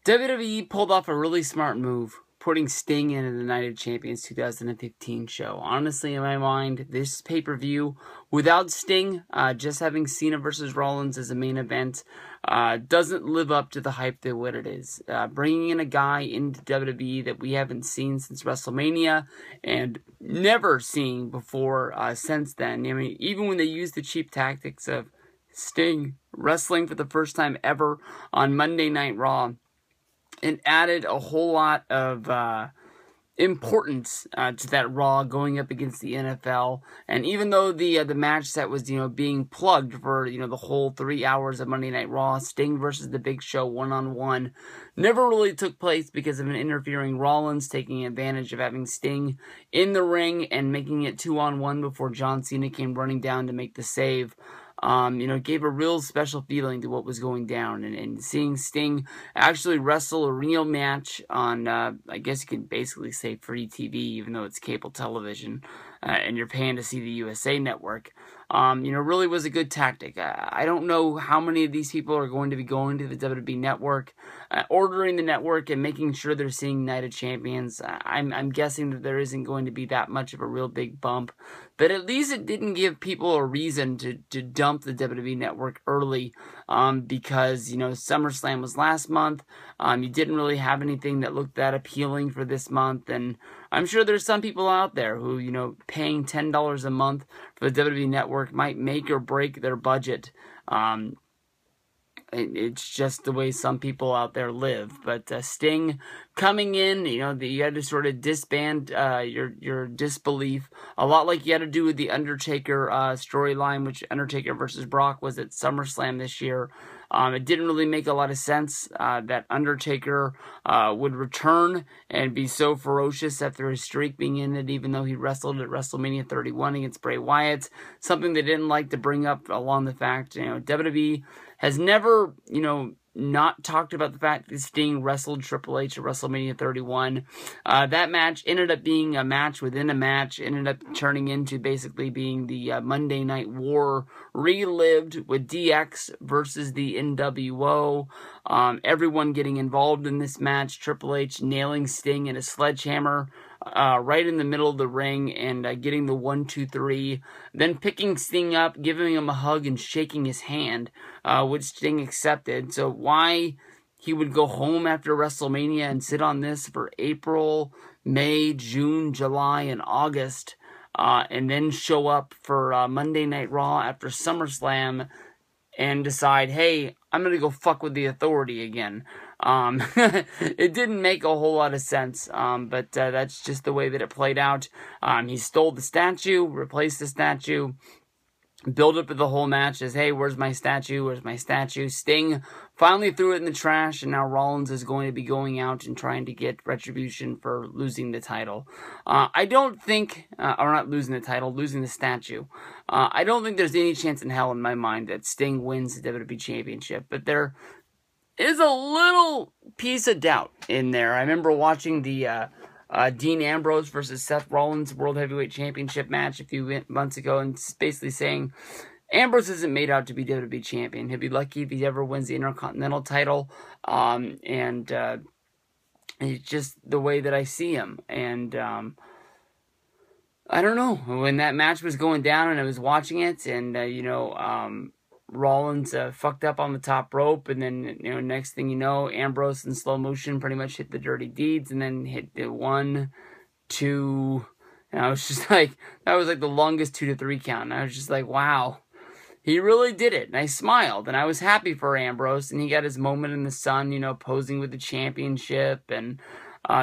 WWE pulled off a really smart move, putting Sting in the Night of Champions 2015 show. Honestly, in my mind, this pay-per-view, without Sting, just having Cena versus Rollins as a main event, doesn't live up to the hype that what it is. Bringing in a guy into WWE that we haven't seen since WrestleMania, and never seen before since then. I mean, even when they used the cheap tactics of Sting wrestling for the first time ever on Monday Night Raw, it added a whole lot of importance to that Raw going up against the NFL. And even though the match that was being plugged for the whole 3 hours of Monday Night Raw, Sting versus the Big Show 1-on-1, never really took place because of an interfering Rollins taking advantage of having Sting in the ring and making it 2-on-1 before John Cena came running down to make the save. Gave a real special feeling to what was going down, and seeing Sting actually wrestle a real match on, I guess you can basically say free TV, even though it's cable television, and you're paying to see the USA Network, really was a good tactic. I don't know how many of these people are going to be going to the WWE Network, ordering the network and making sure they're seeing Night of Champions. I'm guessing that there isn't going to be that much of a real big bump, but at least it didn't give people a reason to dump the WWE Network early, because, SummerSlam was last month. You didn't really have anything that looked that appealing for this month, and I'm sure there's some people out there who, paying $10 a month for the WWE Network might make or break their budget. It's just the way some people out there live. But Sting coming in, you had to sort of disband your disbelief, a lot like you had to do with the Undertaker storyline, which Undertaker versus Brock was at SummerSlam this year. It didn't really make a lot of sense that Undertaker would return and be so ferocious after his streak being ended, even though he wrestled at WrestleMania 31 against Bray Wyatt. Something they didn't like to bring up along the fact, WWE has never, not talked about the fact that Sting wrestled Triple H at WrestleMania 31. That match ended up being a match within a match, ended up turning into basically being the Monday Night War relived with DX versus the NWO. Everyone getting involved in this match. Triple H nailing Sting in a sledgehammer right in the middle of the ring and getting the 1-2-3. Then picking Sting up, giving him a hug and shaking his hand, which Sting accepted. So why he would go home after WrestleMania and sit on this for April, May, June, July, and August, and then show up for Monday Night Raw after SummerSlam and decide, hey, I'm going to go fuck with the Authority again. It didn't make a whole lot of sense, but that's just the way that it played out. He stole the statue, replaced the statue, build up of the whole match as, hey, where's my statue? Where's my statue? Sting finally threw it in the trash, and now Rollins is going to be going out and trying to get retribution for losing the title. I don't think, or not losing the title, losing the statue. I don't think there's any chance in hell in my mind that Sting wins the WWE Championship, but there is a little piece of doubt in there. I remember watching the Dean Ambrose versus Seth Rollins World Heavyweight Championship match a few months ago, and it's basically saying Ambrose isn't made out to be WWE Champion. He'll be lucky if he ever wins the Intercontinental title, and it's just the way that I see him. And I don't know, when that match was going down and I was watching it, and Rollins fucked up on the top rope, and then, next thing you know, Ambrose in slow motion pretty much hit the dirty deeds, and then hit the 1, 2, and I was just like, that was like the longest 2 to 3 count, and I was just like, wow, he really did it, and I smiled, and I was happy for Ambrose, and he got his moment in the sun, posing with the championship, and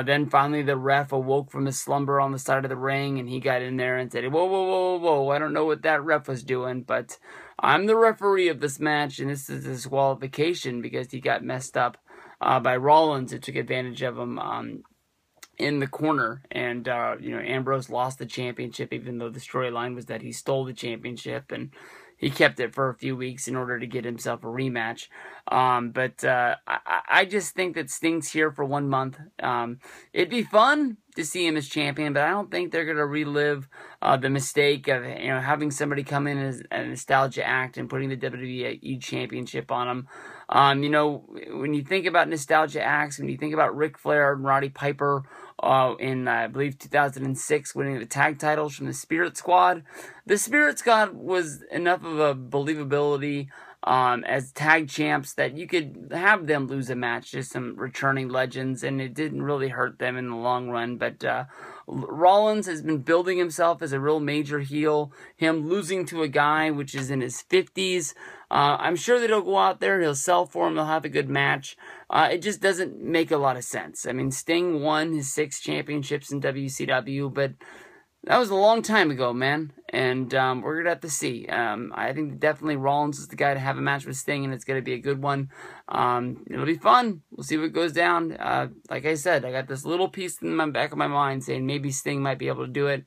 then finally the ref awoke from his slumber on the side of the ring, and he got in there and said, whoa, whoa, whoa, whoa, I don't know what that ref was doing, but I'm the referee of this match, and this is a disqualification because he got messed up by Rollins, who took advantage of him in the corner, and Ambrose lost the championship, even though the storyline was that he stole the championship, and he kept it for a few weeks in order to get himself a rematch. But I just think that Sting's here for 1 month. It'd be fun to see him as champion, but I don't think they're going to relive the mistake of having somebody come in as a nostalgia act and putting the WWE Championship on him. When you think about nostalgia acts, when you think about Ric Flair and Roddy Piper in, I believe, 2006, winning the tag titles from the Spirit Squad, the Spirit Squad was enough of a believability as tag champs that you could have them lose a match to some returning legends, and it didn't really hurt them in the long run. But Rollins has been building himself as a real major heel. Him losing to a guy which is in his 50s, I'm sure that he'll go out there, he'll sell for him, they'll have a good match. It just doesn't make a lot of sense. I mean, Sting won his 6 championships in WCW, but that was a long time ago, man, and we're going to have to see. I think definitely Rollins is the guy to have a match with Sting, and it's going to be a good one. It'll be fun. We'll see what goes down. Like I said, I got this little piece in the back of my mind saying maybe Sting might be able to do it,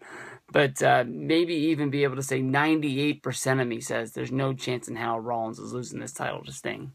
but maybe even be able to say 98% of me says there's no chance in hell Rollins is losing this title to Sting.